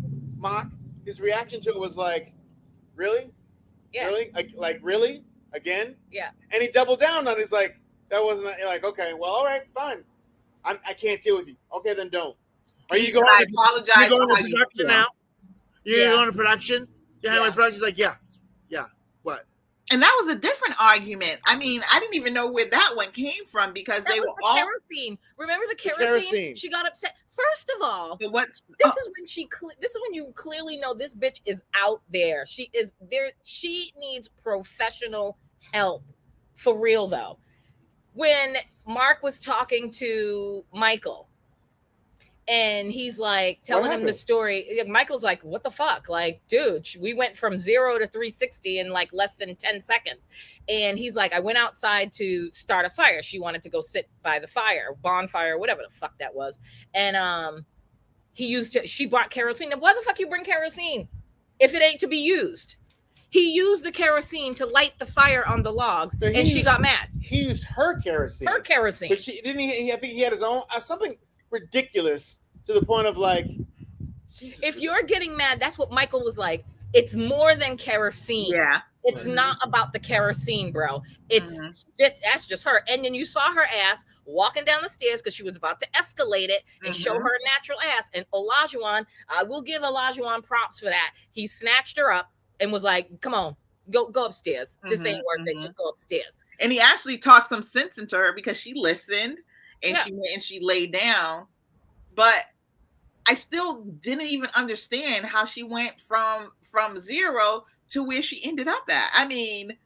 His reaction to it was like, "Really? Yeah. Really? Like really? Again?" Yeah. And he doubled down on it. He's like, that wasn't like, okay, well, all right, fine. I can't deal with you. Okay, then don't. Are you going to apologize? You're going to production now? You're going to production? You're having production? He's like, yeah. What? And that was a different argument. I mean, I didn't even know where that one came from because they were all kerosene. Remember the kerosene? She got upset. First of all, this is when you clearly know this bitch is out there. She is there. She needs professional help. For real though. When Mark was talking to Michael and he's like telling him the story, Michael's like, what the fuck? Like, dude, we went from 0 to 360 in like less than 10 seconds. And he's like, I went outside to start a fire. She wanted to go sit by the fire, bonfire, whatever the fuck that was. And she brought kerosene. Now, why the fuck you bring kerosene if it ain't to be used? He used the kerosene to light the fire on the logs, and she got mad. He used her kerosene. But she didn't. I think he had his own something ridiculous to the point of like. Jesus. If you're getting mad, that's what Michael was like. It's more than kerosene. Yeah. It's not about the kerosene, bro. That's just her. And then you saw her ass walking down the stairs because she was about to escalate it and show her natural ass. And Olajuwon, I will give Olajuwon props for that. He snatched her up and was like, come on, go upstairs. This ain't worth it. Just go upstairs. And he actually talked some sense into her because she listened and she went and she laid down. But I still didn't even understand how she went from 0 to where she ended up at. I mean,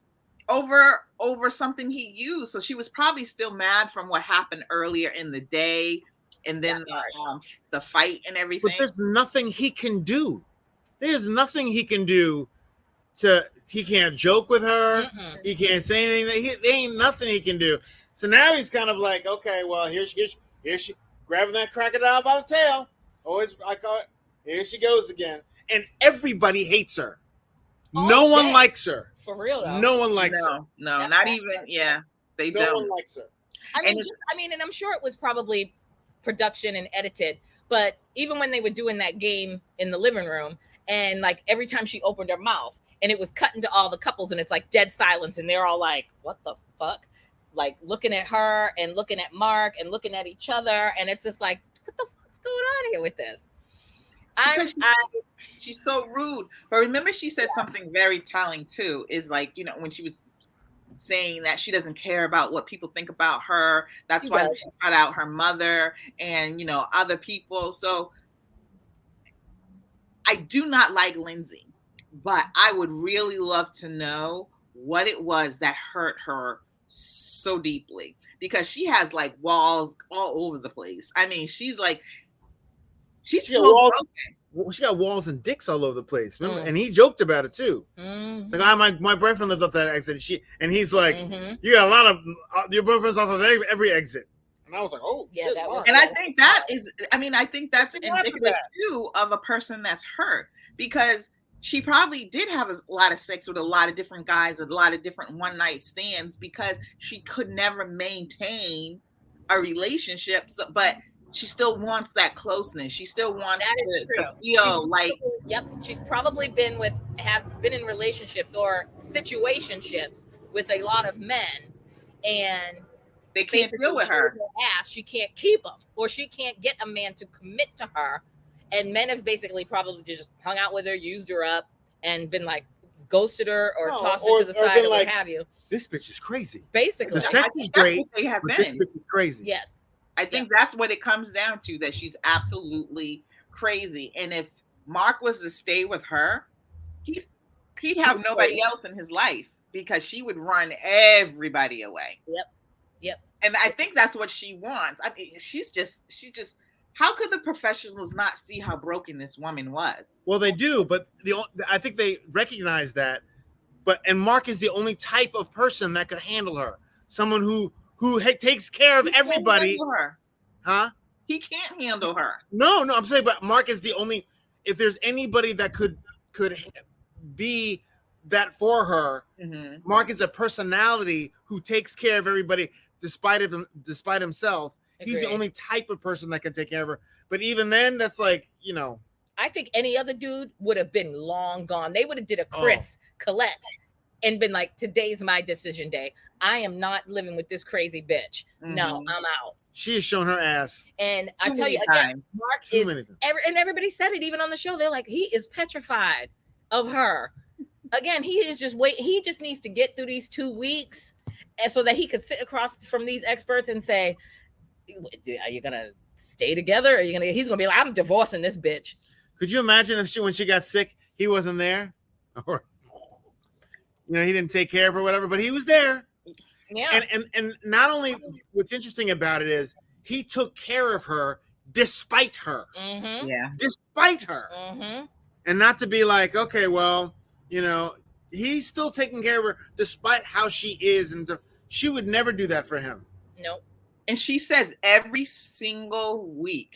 over something he used. So she was probably still mad from what happened earlier in the day and then the fight and everything. But there's nothing he can do. There's nothing he can do. He can't joke with her. He can't say anything. There ain't nothing he can do. So now he's kind of like, okay, well, here she grabbing that crocodile by the tail. Always, I call it. Here she goes again, and everybody hates her. No one likes her. For real though. No one likes her. No, that's not even. Yeah, they don't. No one likes her. I mean, and I'm sure it was probably production and edited, But even when they were doing that game in the living room, and like every time she opened her mouth, and it was cutting to all the couples, and it's like dead silence, and they're all like, "What the fuck?" Like looking at her and looking at Mark and looking at each other, and it's just like, what the fuck's going on here with this? She's so rude. But remember, she said something very telling too. Is like, you know, when she was saying that she doesn't care about what people think about her. That's why she cut out her mother and, you know, other people. So I do not like Lindsey, but I would really love to know what it was that hurt her so deeply, because she has like walls all over the place. I mean, she's so broken. Well, she got walls and dicks all over the place. Remember? And he joked about it too. It's like, my boyfriend lives off that exit. He's like, you got a lot of your boyfriend's off of every exit. And I was like, oh, yeah, shit, and I think that is, I mean, I think that's indicative too of a person that's hurt, because she probably did have a lot of sex with a lot of different guys, a lot of different one night stands, because she could never maintain a relationship. So, but she still wants that closeness. She still wants to feel like. Yep, she's probably been in relationships or situationships with a lot of men, and they can't deal with her. She can't keep them, or she can't get a man to commit to her. And men have basically probably just hung out with her, used her up, and been like ghosted her or tossed her to the side or what have you. This bitch is crazy. Basically, the sex is great. They have but been. This bitch is crazy. Yes. I think that's what it comes down to, that she's absolutely crazy. And if Mark was to stay with her, he'd have nobody else in his life, because she would run everybody away. Yep. And I think that's what she wants. I mean, she just, how could the professionals not see how broken this woman was? Well, they do, but I think they recognize that. And Mark is the only type of person that could handle her. Someone who takes care of everybody. Huh? He can't handle her. No, I'm saying, but Mark is the only. If there's anybody that could be that for her, Mark is a personality who takes care of everybody despite himself. He's the only type of person that can take care of her. But even then, that's like, you know. I think any other dude would have been long gone. They would have did a Chris Colette and been like, today's my decision day. I am not living with this crazy bitch. No, I'm out. She has shown her ass. And I tell you again, Mark is, and everybody said it even on the show. They're like, he is petrified of her. Again, he is just he just needs to get through these 2 weeks, and so that he could sit across from these experts and say, are you gonna stay together? He's gonna be like, I'm divorcing this bitch. Could you imagine if when she got sick, he wasn't there? Or he didn't take care of her, whatever, but he was there. Yeah. And not only, what's interesting about it is he took care of her despite her. Yeah. Despite her. And not to be like, okay, well, he's still taking care of her despite how she is, and she would never do that for him. Nope. And she says every single week,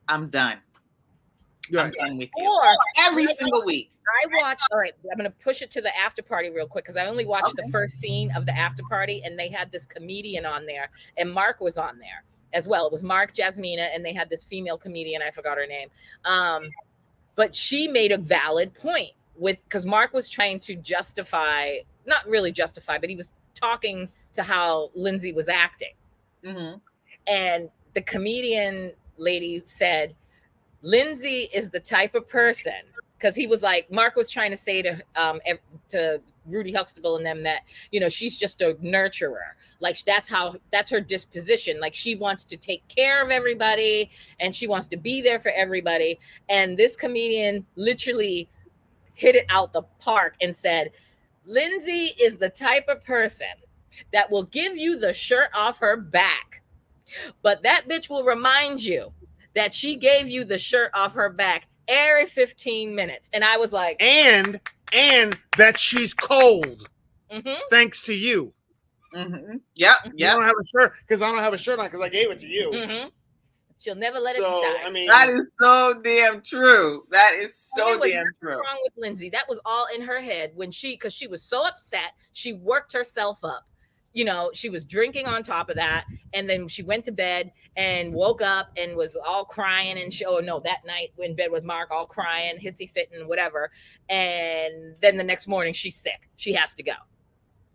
I'm done. I'm done with you. Or every single week. I watched, all right, I'm going to push it to the after party real quick, because I only watched the first scene of the after party, and they had this comedian on there, and Mark was on there as well. It was Mark, Jasmina, and they had this female comedian, I forgot her name. But she made a valid point because Mark was trying to justify, not really justify, but he was talking to how Lindsey was acting. And the comedian lady said, Lindsey is the type of person, because he was like, Mark was trying to say to Rudy Huxtable and them that, she's just a nurturer. Like that's her disposition. Like she wants to take care of everybody and she wants to be there for everybody. And this comedian literally hit it out the park and said, Lindsey is the type of person that will give you the shirt off her back, but that bitch will remind you that she gave you the shirt off her back every 15 minutes. And I was like, and that she's cold, thanks to you. Yep. You don't have a shirt because I don't have a shirt on because I gave it to you. She'll never let it die. I mean, that is so damn true. That is so damn true. Wrong with Lindsey. That was all in her head because she was so upset. She worked herself up you know, she was drinking on top of that. And then she went to bed and woke up and was all crying and that night in bed with Mark, all crying, hissy fitting, whatever. And then the next morning she's sick. She has to go.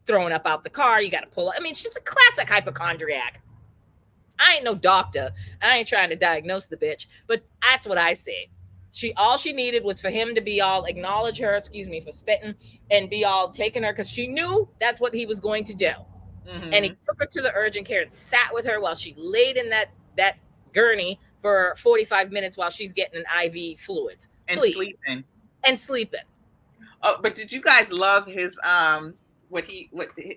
Throwing up out the car. You got to pull up. I mean, she's a classic hypochondriac. I ain't no doctor. I ain't trying to diagnose the bitch, but that's what I see. All she needed was for him to be all acknowledge her, excuse me for spitting, and be all taking her because she knew that's what he was going to do. Mm-hmm. And he took her to the urgent care and sat with her while she laid in that gurney for 45 minutes while she's getting an IV fluids. And sleeping. Oh, but did you guys love his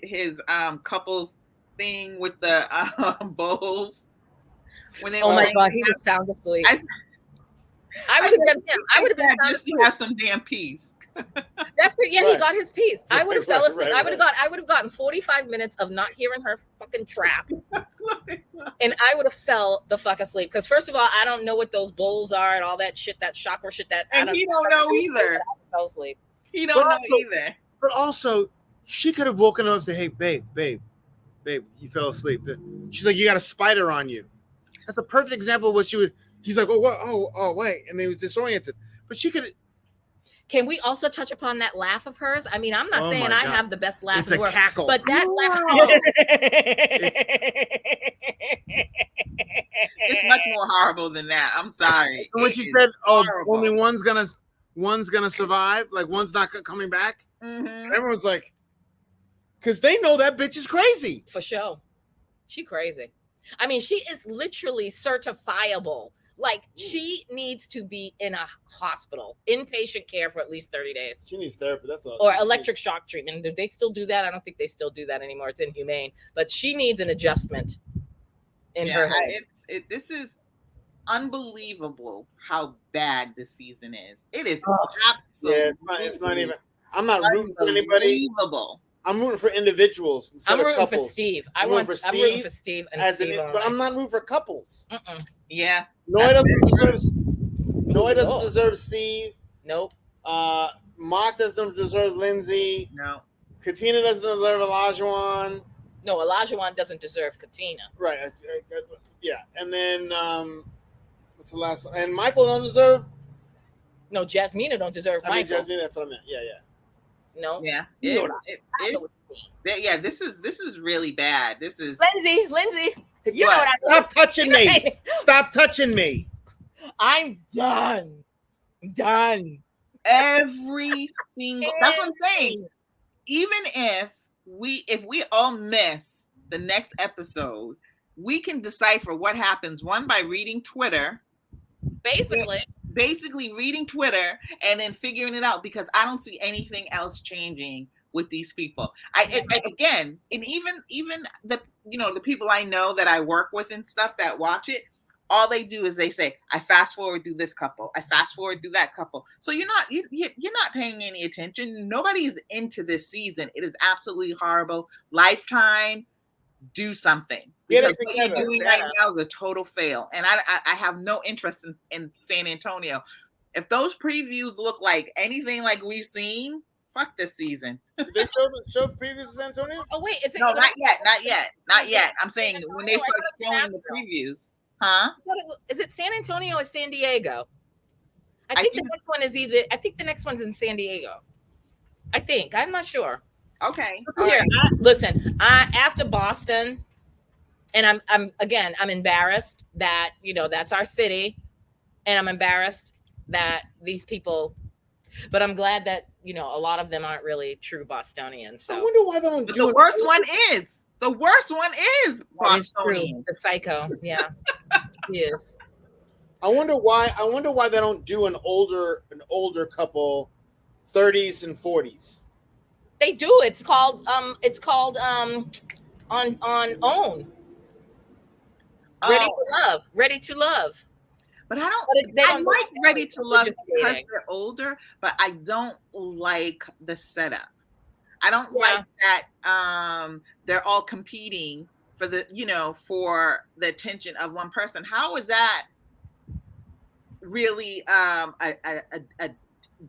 his couples thing with the bowls? When they my God, he was sound asleep. I would have done him. I would have been just to have some damn peace. That's great. Yeah, right. He got his piece. I would have fell asleep. Right. I would have gotten 45 minutes of not hearing her fucking trap. And I would have fell the fuck asleep. Because first of all, I don't know what those bowls are and all that shit, that chakra shit. And he don't know either. I fell asleep. He don't know either. But also, she could have woken up and said, "Hey, babe, you fell asleep." She's like, "You got a spider on you." That's a perfect example of what she would. He's like, "Oh, what? Oh, wait," and then he was disoriented. But she could. Can we also touch upon that laugh of hers? I mean, I'm not saying I have the best laugh in the world, cackle. But that laugh. It's much more horrible than that. I'm sorry. And when she said, "Oh, only one's gonna survive," like one's not coming back, and everyone's like, because they know that bitch is crazy. For sure, she crazy. I mean, she is literally certifiable. Like, she needs to be in a hospital, inpatient care for at least 30 days. She needs therapy, that's all. Or electric shock treatment. Do they still do that? I don't think they still do that anymore. It's inhumane. But she needs an adjustment in her head. This is unbelievable how bad this season is. It is absolutely. Yeah, it's not even. I'm not rooting for anybody. I'm rooting for individuals instead of couples. I'm rooting for Steve. I'm rooting for Steve and Steve. But I'm not rooting for couples. Yeah. Noah doesn't deserve Steve. Nope. Mark doesn't deserve Lindsey. No. Katina doesn't deserve Olajuwon. No, Olajuwon doesn't deserve Katina. Right. Yeah. And then what's the last one? And Michael don't deserve. No, Jasmina don't deserve Michael. Jasmina, that's what I meant. Yeah. No. Yeah. This is really bad. This is Lindsey. You know what Stop touching me. Stop touching me. I'm done. Every single. That's what I'm saying. Even if we all miss the next episode, we can decipher what happens. One, by reading Twitter. Basically reading Twitter and then figuring it out, because I don't see anything else changing with these people. Again, and even the people I know that I work with and stuff that watch it, all they do is they say, I fast forward through this couple, I fast forward through that couple. So you're not paying any attention. Nobody's into this season. It is absolutely horrible. Lifetime, do something. Because what you're doing right now is a total fail. And I have no interest in San Antonio. If those previews look like anything like we've seen, fuck this season. Did they show previews of San Antonio? Oh, wait. Is it no, not yet. I'm saying when they start showing the previews. Huh? Is it San Antonio or San Diego? I think the next one's in San Diego. I'm not sure. Okay. Here, listen, after Boston, and I'm embarrassed that, that's our city, and I'm embarrassed that these people, but I'm glad that, a lot of them aren't really true Bostonians. So. I wonder why they don't do it. The worst one is Bostonian. The psycho. Yeah. He is. I wonder why they don't do an older couple, 30s and 40s. They do. It's called on OWN. Ready to Love. But I like Ready to Love because they're older, but I don't like the setup. I don't like that they're all competing for the attention of one person. How is that really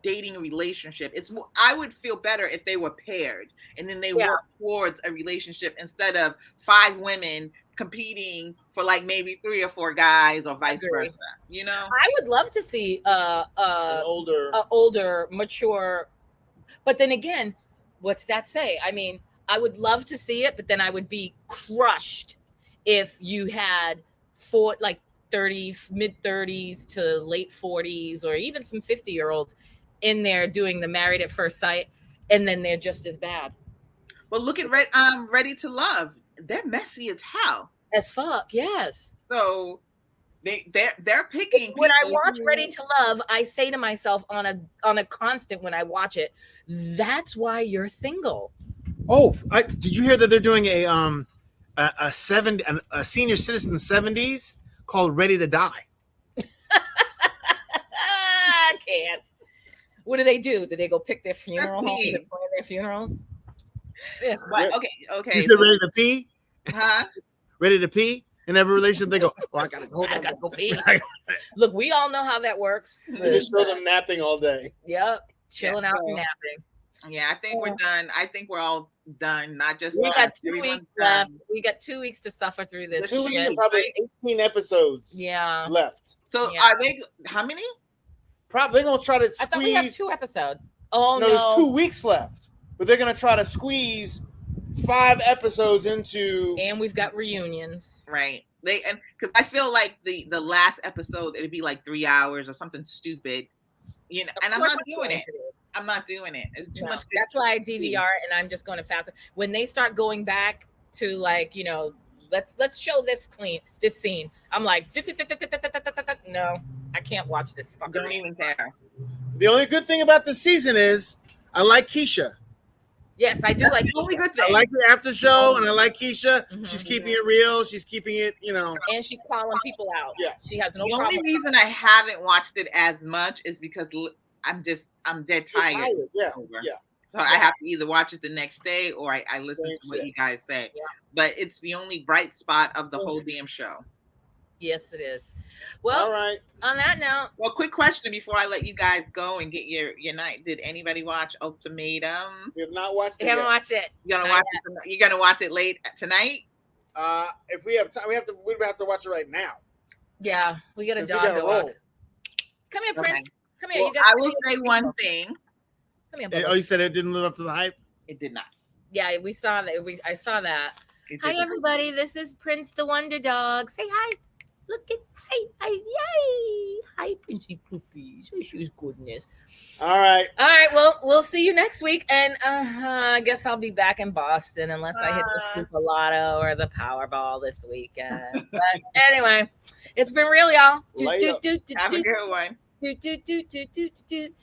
dating relationship. It's more, I would feel better if they were paired and then they Yeah. work towards a relationship instead of 5 women competing for like maybe 3 or 4 guys or vice Agree. versa. You know, I would love to see An a older, mature. But then again, what's that say? I mean, I would love to see it, but then I would be crushed if you had like 30, mid 30s to late 40s, or even some 50-year-olds in there doing the Married at First Sight, and then they're just as bad. but look at Ready to Love. They're messy as hell. As fuck, yes. So they're picking. When I watch Ready to Love, I say to myself on a constant when I watch it, that's why you're single. Oh, did you hear that they're doing a senior citizen 70s called Ready to Die? I can't. What do they do? Do they go pick their funeral That's homes me. and plan their funerals? Yeah. But, okay. You said ready to pee? Huh? Ready to pee? In every relationship, they go, oh, I gotta go. I gotta go pee. Look, we all know how that works. You just show them napping all day. Yep, chilling out so- and napping. Yeah, I think we're done. I think we're all done. Not just We got us. 2 Everyone's weeks left. done. We got 2 weeks to suffer through this. 2 weeks, shit. probably 18 episodes Yeah. left. So Yeah. are they? How many? Probably they're gonna try to I thought we have squeeze. 2 episodes. Oh No, no. there's 2 weeks left, but they're gonna try to squeeze 5 episodes into. And we've got reunions. Right. Because I feel like the last episode it'd be like 3 hours or something stupid, you know. And I'm not doing it. I'm not doing it. It's too No, much. Good that's why I DVR and I'm just going to faster. When they start going back to like, you know, let's show this scene. I'm like, no, I can't watch this fucking. Don't even care. The only good thing about this season is I like Keisha. Yes, I do That's like the only good I thing. like the after show, and I like Keisha. Mhm. She's keeping it real. She's keeping it, you know. and she's calling people out. Yes. She has no The problem. only reason I haven't watched it as much is because I'm dead tired. Yeah, Over. yeah. So I have to either watch it the next day or I listen Same to what shit. you guys say. Yeah. But it's the only bright spot of the whole damn show. Yes, it is. Well, All right. on that note, Well, quick question before I let you guys go and get your night. Did anybody watch Ultimatum? We have not watched I it haven't yet. watched it. You're gonna Not watch it. You're gonna watch it late tonight. If we have time, we have to watch it right now. Yeah, we got a 'Cause we dog gotta dog. roll. Come here, Okay. Prince. Come here. Well, you got. I will say one thing. Come here, Oh, Bubba. you said it didn't live up to the hype? It did not. Yeah, we saw that. I saw that. It Hi, did not. everybody. This is Prince the Wonder Dog. Say hi. Look at hi. Yay. Hi, Princey Poopies. Oh, she's goodness. All right. All right. Well, we'll see you next week. And I guess I'll be back in Boston unless I hit the Super Lotto or the Powerball this weekend. But anyway, it's been real, y'all. Later. Have a good one. Do.